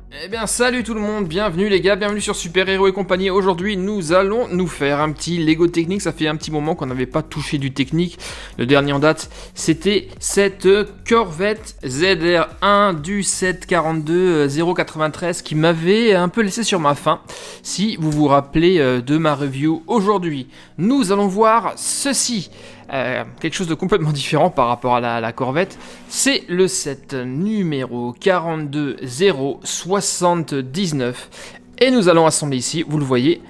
Eh bien salut tout le monde, bienvenue les gars, bienvenue sur Super Héros et compagnie. Aujourd'hui nous allons nous faire un petit Lego technique. Ça fait un petit moment qu'on n'avait pas touché du technique. Le dernier en date c'était cette Corvette ZR1 du 742 093 qui m'avait un peu laissé sur ma faim. Si vous vous rappelez de ma review aujourd'hui, nous allons voir ceci. Quelque chose de complètement différent par rapport à la Corvette, c'est le set numéro 42079 et nous allons assembler ici, vous le voyez,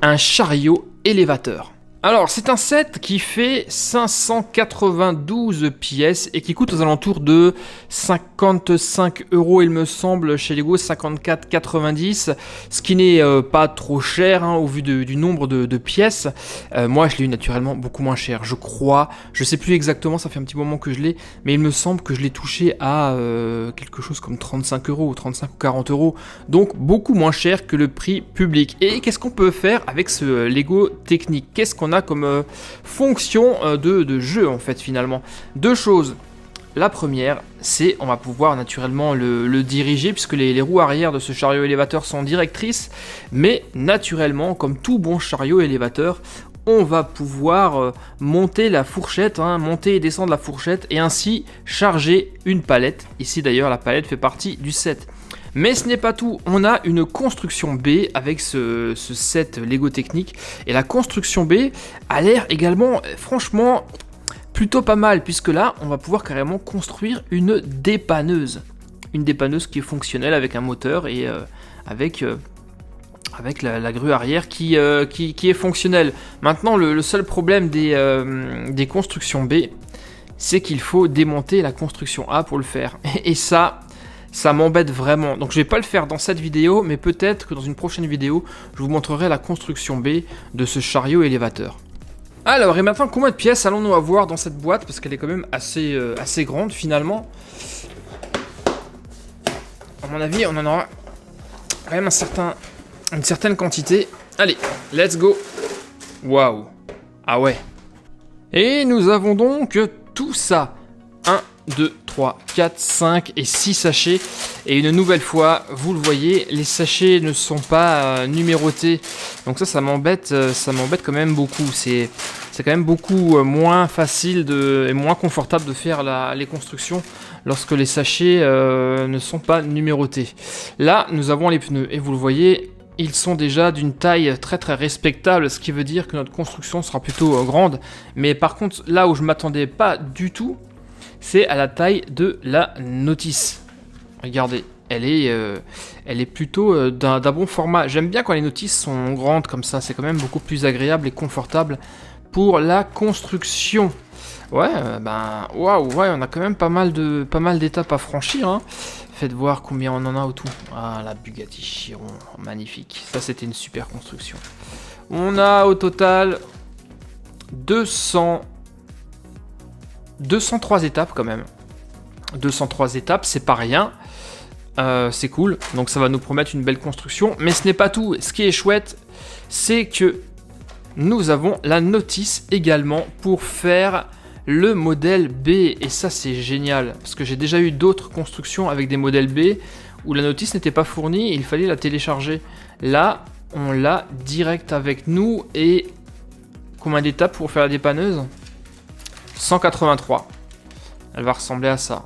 un chariot élévateur. Alors c'est un set qui fait 592 pièces et qui coûte aux alentours de 55 € il me semble chez Lego, 54,90, ce qui n'est pas trop cher au vu du nombre de pièces. Moi je l'ai eu naturellement beaucoup moins cher, je crois, je sais plus exactement, ça fait un petit moment que je l'ai, mais il me semble que je l'ai touché à quelque chose comme 35 € ou 35 ou 40 €, donc beaucoup moins cher que le prix public. Et qu'est-ce qu'on peut faire avec ce Lego technique? Qu'est-ce qu'on a comme fonction de jeu en fait finalement? Deux choses. La première, c'est on va pouvoir naturellement le diriger puisque les roues arrière de ce chariot élévateur sont directrices, mais naturellement comme tout bon chariot élévateur, on va pouvoir monter la fourchette, monter et descendre la fourchette et ainsi charger une palette. Ici d'ailleurs la palette fait partie du set. Mais ce n'est pas tout, on a une construction B avec ce set Lego technique. Et la construction B a l'air également, franchement, plutôt pas mal. Puisque là, on va pouvoir carrément construire une dépanneuse. Une dépanneuse qui est fonctionnelle avec un moteur et avec la grue arrière qui est fonctionnelle. Maintenant, le seul problème des constructions B, c'est qu'il faut démonter la construction A pour le faire. Et ça m'embête vraiment. Donc je vais pas le faire dans cette vidéo, mais peut-être que dans une prochaine vidéo, je vous montrerai la construction B de ce chariot élévateur. Alors, et maintenant, combien de pièces allons-nous avoir dans cette boîte? Parce qu'elle est quand même assez grande finalement. À mon avis, on en aura quand même une certaine quantité. Allez, let's go. Waouh. Ah ouais. Et nous avons donc tout ça. 1, 2, 3, 4, 5 et 6 sachets. Et une nouvelle fois, vous le voyez, les sachets ne sont pas numérotés. Donc ça m'embête quand même beaucoup. C'est quand même beaucoup moins facile et moins confortable de faire les constructions lorsque les sachets ne sont pas numérotés. Là, nous avons les pneus et vous le voyez, ils sont déjà d'une taille très très respectable, ce qui veut dire que notre construction sera plutôt grande. Mais par contre, là où je m'attendais pas du tout, c'est à la taille de la notice. Regardez, elle est plutôt d'un bon format. J'aime bien quand les notices sont grandes comme ça, c'est quand même beaucoup plus agréable et confortable pour la construction. Ouais, waouh, ouais, on a quand même pas mal d'étapes à franchir. Faites voir combien on en a au tout. Ah, la Bugatti Chiron, magnifique. Ça, c'était une super construction. On a au total 203 étapes quand même. 203 étapes, c'est pas rien. C'est cool, donc ça va nous promettre une belle construction. Mais ce n'est pas tout. Ce qui est chouette, c'est que nous avons la notice également pour faire le modèle B. Et ça, c'est génial. Parce que j'ai déjà eu d'autres constructions avec des modèles B où la notice n'était pas fournie et il fallait la télécharger. Là, on l'a direct avec nous. Et combien d'étapes pour faire la dépanneuse? 183. Elle va ressembler à ça.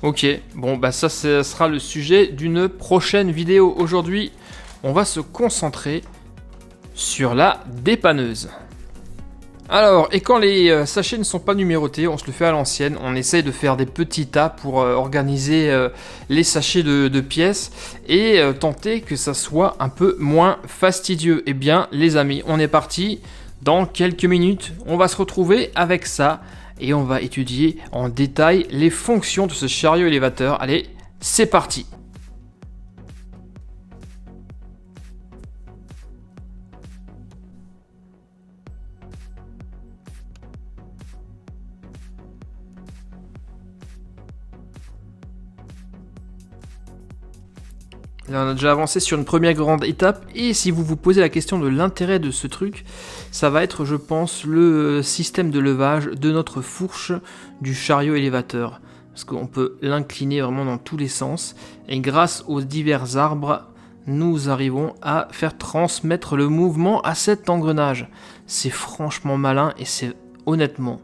Ok, bon bah ça sera le sujet d'une prochaine vidéo. Aujourd'hui, on va se concentrer sur la dépanneuse. Alors, et quand les sachets ne sont pas numérotés, on se le fait à l'ancienne. On essaye de faire des petits tas pour organiser les sachets de pièces et tenter que ça soit un peu moins fastidieux. Eh bien, les amis, on est parti. Dans quelques minutes, on va se retrouver avec ça et on va étudier en détail les fonctions de ce chariot élévateur. Allez, c'est parti! Là, on a déjà avancé sur une première grande étape, et si vous vous posez la question de l'intérêt de ce truc, ça va être, je pense, le système de levage de notre fourche du chariot élévateur. parce qu'on peut l'incliner vraiment dans tous les sens. Et grâce aux divers arbres, nous arrivons à faire transmettre le mouvement à cet engrenage. C'est franchement malin et c'est honnêtement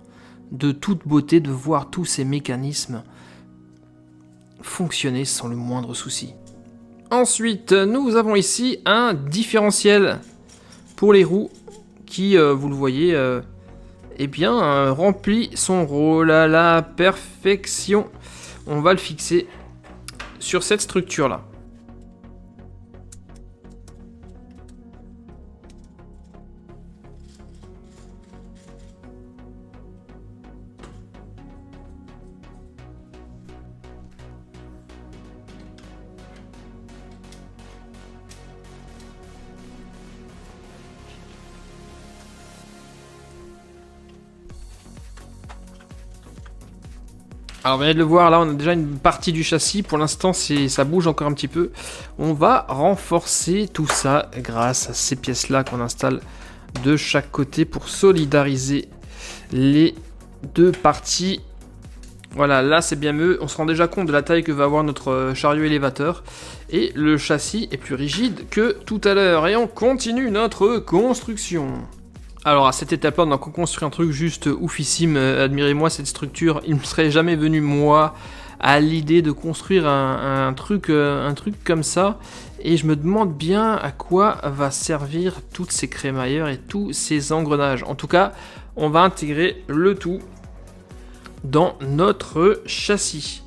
de toute beauté de voir tous ces mécanismes fonctionner sans le moindre souci. Ensuite, nous avons ici un différentiel pour les roues qui, vous le voyez, remplit son rôle à la perfection. On va le fixer sur cette structure-là. Alors vous venez de le voir, là on a déjà une partie du châssis, pour l'instant ça bouge encore un petit peu. On va renforcer tout ça grâce à ces pièces-là qu'on installe de chaque côté pour solidariser les deux parties. Voilà, là c'est bien mieux, on se rend déjà compte de la taille que va avoir notre chariot élévateur. Et le châssis est plus rigide que tout à l'heure. Et on continue notre construction. Alors à cette étape-là, on a construit un truc juste oufissime. Admirez-moi cette structure. Il ne me serait jamais venu, moi, à l'idée de construire un truc comme ça. Et je me demande bien à quoi va servir toutes ces crémaillères et tous ces engrenages. En tout cas, on va intégrer le tout dans notre châssis.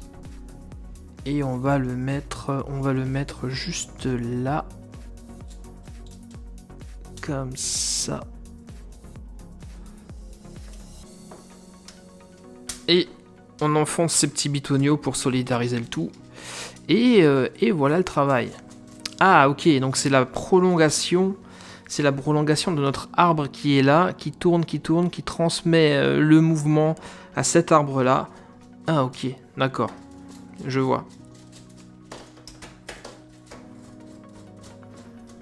Et on va le mettre juste là. Comme ça. Et on enfonce ces petits bitonio pour solidariser le tout. Et voilà le travail. Ah ok, donc c'est la prolongation. C'est la prolongation de notre arbre qui est là, qui tourne, qui transmet le mouvement à cet arbre-là. Ah ok, d'accord. Je vois.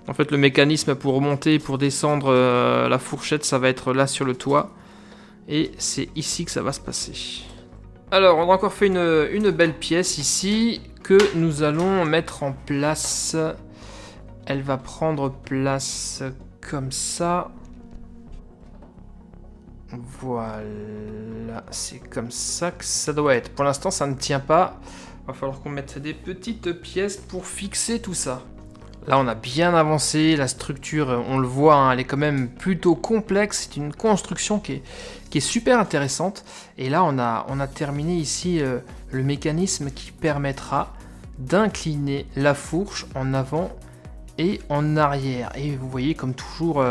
En fait, le mécanisme pour remonter, pour descendre la fourchette, ça va être là sur le toit. Et c'est ici que ça va se passer. Alors, on a encore fait une belle pièce ici que nous allons mettre en place. Elle va prendre place comme ça. Voilà, c'est comme ça que ça doit être. Pour l'instant, ça ne tient pas. Il va falloir qu'on mette des petites pièces pour fixer tout ça. Là, on a bien avancé. La structure, on le voit, hein, elle est quand même plutôt complexe. C'est une construction qui est super intéressante. Et là, on a terminé ici le mécanisme qui permettra d'incliner la fourche en avant et en arrière. Et vous voyez, comme toujours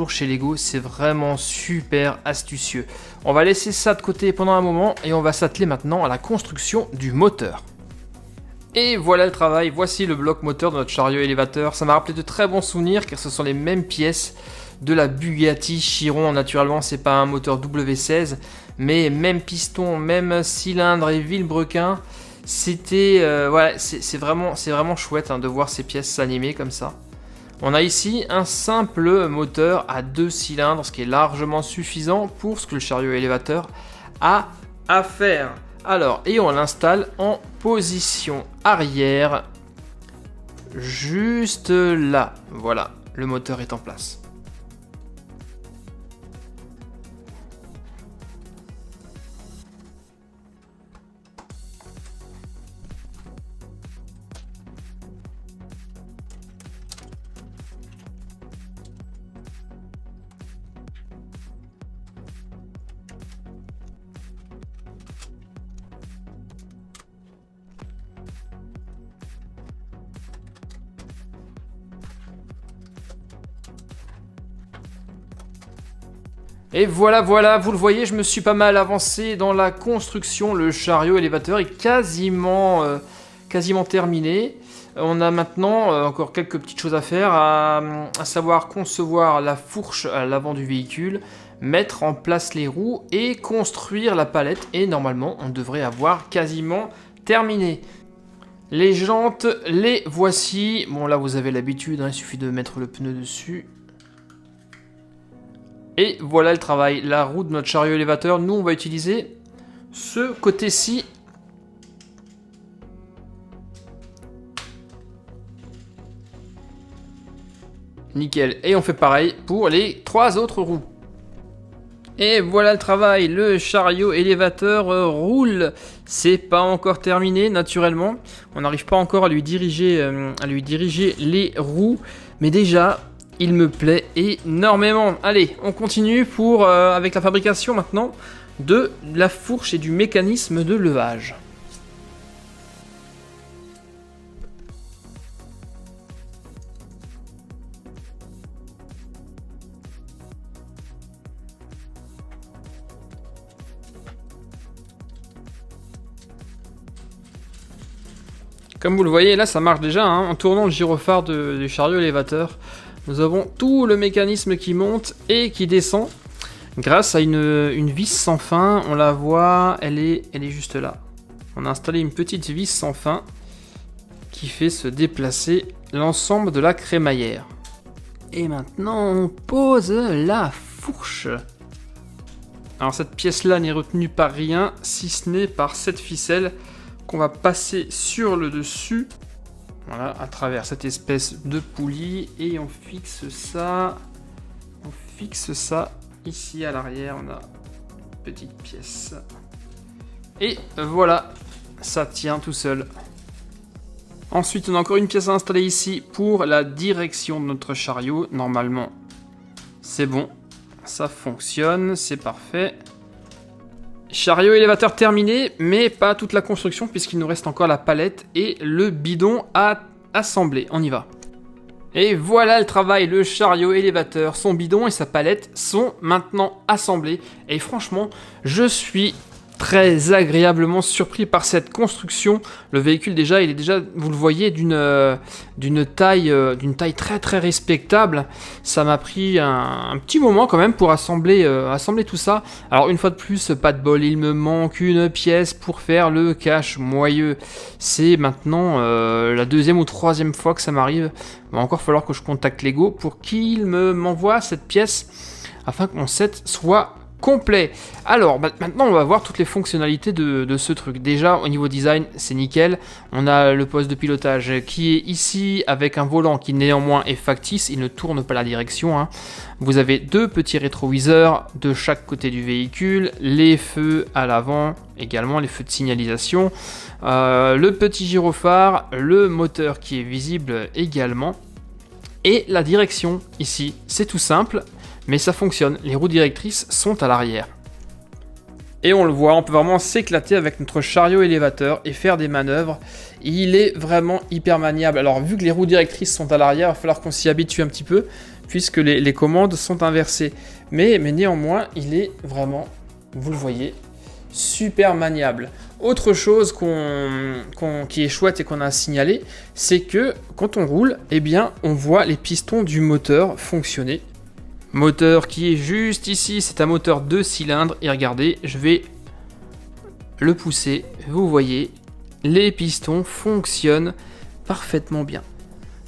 chez Lego, c'est vraiment super astucieux. On va laisser ça de côté pendant un moment et on va s'atteler maintenant à la construction du moteur. Et voilà le travail, voici le bloc moteur de notre chariot élévateur. Ça m'a rappelé de très bons souvenirs car ce sont les mêmes pièces de la Bugatti Chiron. Naturellement, c'est pas un moteur W16, mais même piston, même cylindre et vilebrequin. C'était voilà, c'est vraiment chouette hein, de voir ces pièces s'animer comme ça. On a ici un simple moteur à 2 cylindres, ce qui est largement suffisant pour ce que le chariot élévateur a à faire. Alors, et on l'installe en position arrière, juste là. Voilà, le moteur est en place. Et voilà, vous le voyez, je me suis pas mal avancé dans la construction. Le chariot élévateur est quasiment terminé. On a maintenant encore quelques petites choses à faire, à savoir concevoir la fourche à l'avant du véhicule, mettre en place les roues et construire la palette. Et normalement, on devrait avoir quasiment terminé. Les jantes, les voici. Bon, là, vous avez l'habitude, hein, il suffit de mettre le pneu dessus. Et voilà le travail, la roue de notre chariot élévateur. Nous, on va utiliser ce côté-ci Nickel. Et on fait pareil pour les 3 autres roues. Et voilà le travail, le chariot élévateur roule. C'est pas encore terminé naturellement. On n'arrive pas encore à lui diriger les roues. Mais déjà, il me plaît énormément. Allez, on continue avec la fabrication maintenant de la fourche et du mécanisme de levage. Comme vous le voyez, là ça marche déjà, hein. En tournant le gyrophare du chariot élévateur, nous avons tout le mécanisme qui monte et qui descend grâce à une vis sans fin. On la voit, elle est juste là. On a installé une petite vis sans fin qui fait se déplacer l'ensemble de la crémaillère. Et maintenant on pose la fourche. Alors cette pièce-là n'est retenue par rien, si ce n'est par cette ficelle qu'on va passer sur le dessus, voilà, à travers cette espèce de poulie, et on fixe ça ici à l'arrière. On a une petite pièce et voilà, ça tient tout seul. Ensuite on a encore une pièce à installer ici pour la direction de notre chariot. Normalement c'est bon, ça fonctionne, c'est parfait. Chariot élévateur terminé, mais pas toute la construction puisqu'il nous reste encore la palette et le bidon à assembler. On y va. Et voilà le travail, le chariot élévateur, son bidon et sa palette sont maintenant assemblés. Et franchement, je suis très agréablement surpris par cette construction. Le véhicule déjà, il est déjà, vous le voyez, d'une taille très très respectable. Ça m'a pris un petit moment quand même pour assembler tout ça. Alors une fois de plus, pas de bol, il me manque une pièce pour faire le cache moyeu. C'est maintenant la 2e ou 3e fois que ça m'arrive. Il va encore falloir que je contacte Lego pour qu'il m'envoie cette pièce afin que mon set soit complet. Alors maintenant on va voir toutes les fonctionnalités de ce truc. Déjà au niveau design c'est nickel. On a le poste de pilotage qui est ici avec un volant qui néanmoins est factice, il ne tourne pas la direction, hein. Vous avez 2 petits rétroviseurs de chaque côté du véhicule, les feux à l'avant, également les feux de signalisation, le petit gyrophare, le moteur qui est visible également, et la direction ici. C'est tout simple, mais ça fonctionne, les roues directrices sont à l'arrière. Et on le voit, on peut vraiment s'éclater avec notre chariot élévateur et faire des manœuvres. Il est vraiment hyper maniable. Alors vu que les roues directrices sont à l'arrière, il va falloir qu'on s'y habitue un petit peu, puisque les commandes sont inversées. Mais néanmoins, il est vraiment, vous le voyez, super maniable. Autre chose qui est chouette et qu'on a signalé, c'est que quand on roule, eh bien, on voit les pistons du moteur fonctionner. Moteur qui est juste ici, c'est un moteur 2 cylindres et regardez, je vais le pousser, vous voyez, les pistons fonctionnent parfaitement bien.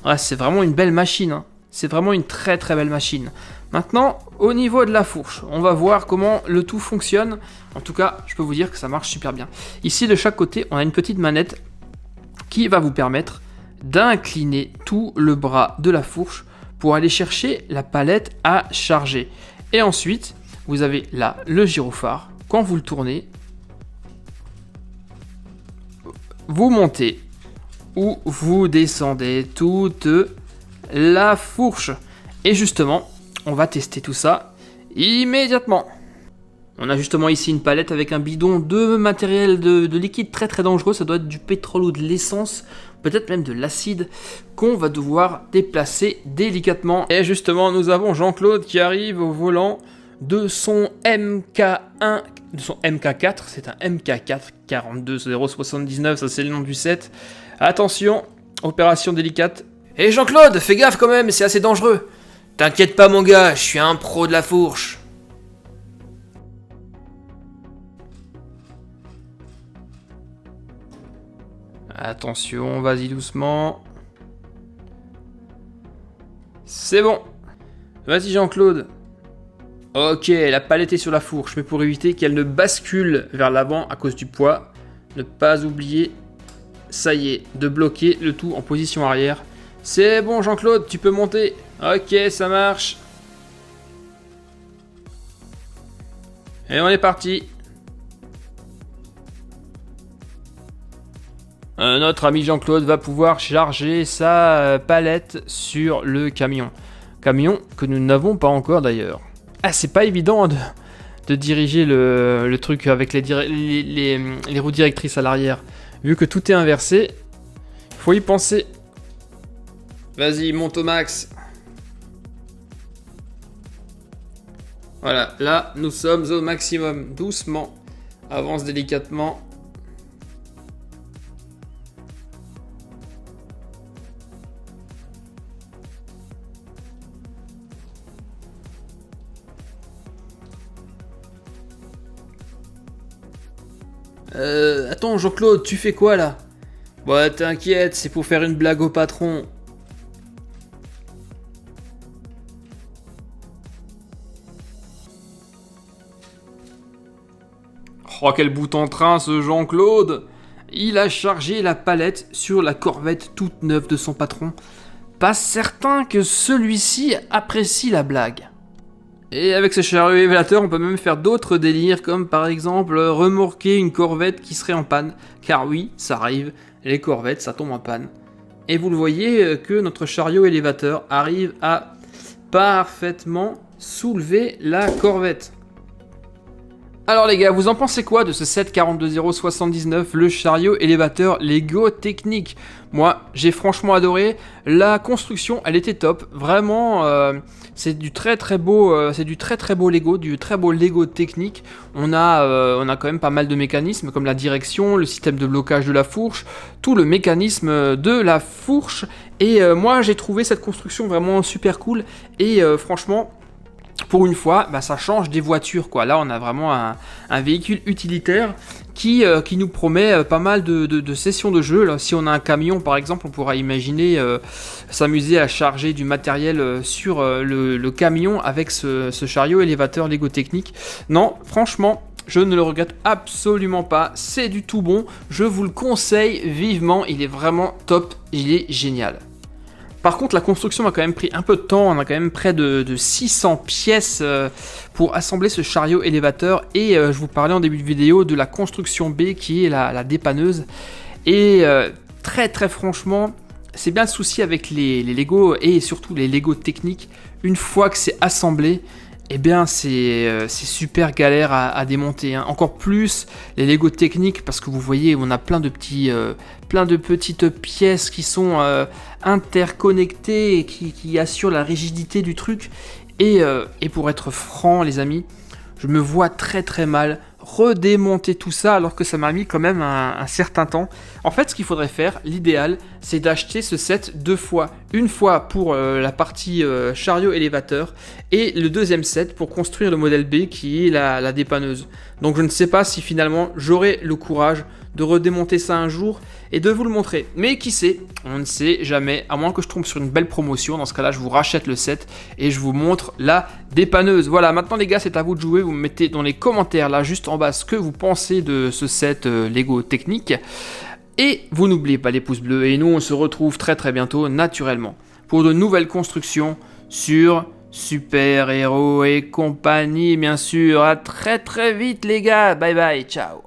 Ouais, c'est vraiment une belle machine, hein. C'est vraiment une très très belle machine. Maintenant, au niveau de la fourche, on va voir comment le tout fonctionne. En tout cas, je peux vous dire que ça marche super bien. Ici, de chaque côté, on a une petite manette qui va vous permettre d'incliner tout le bras de la fourche pour aller chercher la palette à charger. Et ensuite, vous avez là le gyrophare. Quand vous le tournez, vous montez ou vous descendez toute la fourche. Et justement, on va tester tout ça immédiatement. On a justement ici une palette avec un bidon de matériel de liquide très très dangereux. Ça doit être du pétrole ou de l'essence, peut-être même de l'acide, qu'on va devoir déplacer délicatement. Et justement, nous avons Jean-Claude qui arrive au volant de son MK1, de son MK4. C'est un MK4 42079, ça c'est le nom du set. Attention, opération délicate. Et Jean-Claude, fais gaffe quand même, c'est assez dangereux. T'inquiète pas mon gars, je suis un pro de la fourche. Attention, vas-y doucement. C'est bon. Vas-y Jean-Claude. Ok, la palette est sur la fourche, mais pour éviter qu'elle ne bascule vers l'avant à cause du poids, ne pas oublier, ça y est, de bloquer le tout en position arrière. C'est bon Jean-Claude, tu peux monter. Ok, ça marche. Et on est parti. Notre ami Jean-Claude va pouvoir charger sa palette sur le camion. Camion que nous n'avons pas encore d'ailleurs. Ah, c'est pas évident de diriger le truc avec les roues directrices à l'arrière. Vu que tout est inversé, faut y penser. Vas-y, monte au max. Voilà, là, nous sommes au maximum. Doucement. Avance délicatement. Attends, Jean-Claude, tu fais quoi là? Ouais, t'inquiète, c'est pour faire une blague au patron. Oh, quel bout en train ce Jean-Claude! Il a chargé la palette sur la corvette toute neuve de son patron. Pas certain que celui-ci apprécie la blague. Et avec ce chariot élévateur, on peut même faire d'autres délires, comme par exemple remorquer une corvette qui serait en panne. Car oui, ça arrive, les corvettes, ça tombe en panne. Et vous le voyez que notre chariot élévateur arrive à parfaitement soulever la corvette. Alors les gars, vous en pensez quoi de ce 742.079, le chariot élévateur Lego Technic? Moi, j'ai franchement adoré. La construction, elle était top. Vraiment, c'est du très très beau Lego, du très beau Lego Technic. On a quand même pas mal de mécanismes comme la direction, le système de blocage de la fourche, tout le mécanisme de la fourche. Et moi, j'ai trouvé cette construction vraiment super cool. Et franchement, pour une fois, bah, ça change des voitures, quoi. Là, on a vraiment un véhicule utilitaire qui nous promet pas mal de sessions de jeu. Là, si on a un camion, par exemple, on pourra imaginer s'amuser à charger du matériel sur le camion avec ce chariot élévateur Lego Technic. Non, franchement, je ne le regrette absolument pas. C'est du tout bon. Je vous le conseille vivement. Il est vraiment top. Il est génial. Par contre, la construction m'a quand même pris un peu de temps. On a quand même près de 600 pièces pour assembler ce chariot élévateur. Et je vous parlais en début de vidéo de la construction B qui est la dépanneuse. Et très très franchement, c'est bien le souci avec les Lego et surtout les Lego techniques. Une fois que c'est assemblé, eh bien c'est super galère à démonter, hein. Encore plus les Lego techniques parce que vous voyez on a plein de petites pièces qui sont interconnectées et qui assurent la rigidité du truc et pour être franc les amis, je me vois très très mal redémonter tout ça alors que ça m'a mis quand même un certain temps. En fait, ce qu'il faudrait faire, l'idéal, c'est d'acheter ce set deux fois. Une fois pour la partie chariot élévateur et le deuxième set pour construire le modèle B qui est la dépanneuse. Donc je ne sais pas si finalement j'aurai le courage de redémonter ça un jour et de vous le montrer. Mais qui sait, on ne sait jamais, à moins que je tombe sur une belle promotion. Dans ce cas-là, je vous rachète le set et je vous montre la dépanneuse. Voilà, maintenant les gars, c'est à vous de jouer. Vous me mettez dans les commentaires là, juste en bas, ce que vous pensez de ce set Lego Technic. Et vous n'oubliez pas les pouces bleus. Et nous, on se retrouve très très bientôt, naturellement, pour de nouvelles constructions sur Super Héros et compagnie, bien sûr. À très très vite les gars. Bye bye, ciao.